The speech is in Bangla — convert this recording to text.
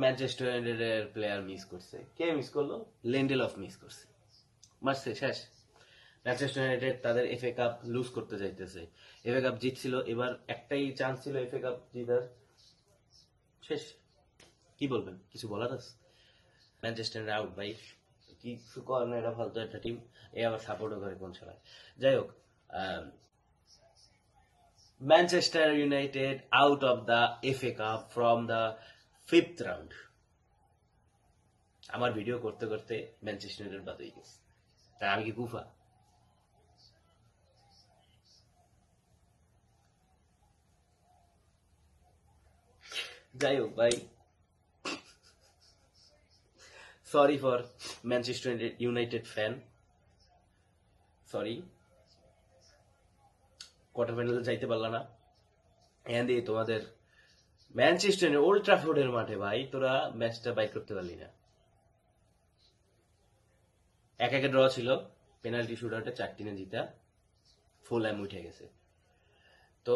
ম্যানচেস্টার ইউনাইটেডের প্লেয়ার মিস করছে। কে মিস করলো? লিন্ডেলফ মিস করছে, মারছে শেষ। ম্যানচেস্টার ইউনাইটেড তাদের এফএ কাপ লুজ করতে যাইতেছে। এফএ কাপ জিতছিল, এবার একটাই চান্স ছিল এফএ কাপ জিতার, শেষ। কি বলবেন? কিছু বলার আছে? ম্যানচেস্টার আউট ভাই, কিছু করার না, এটা ফালতু একটা টিম। এ আবার সাপোর্টও করে কোন খেলায়। যাই হোক, Manchester United out of the FA cup from the 5th round. আমার ভিডিও করতে করতে ম্যানচেস্টার ইউনাইটেড বাদ হয়ে গেছে, তাই আমি কি কুফা? যাই হোক ভাই, sorry for Manchester United fan, sorry. Quarter ফাইনালে যাইতে পারলা না, এখান দিয়ে তোমাদের ম্যানচেস্টার ওল্ড ট্রাফোর্ডের মাঠে ভাই তোরা ম্যাচটা বাইট করতে পারলি না। 1-1 ড্র ছিল, পেনাল্টি শুট আউটে 4-3 জিতা ফুল এম উঠে গেছে। তো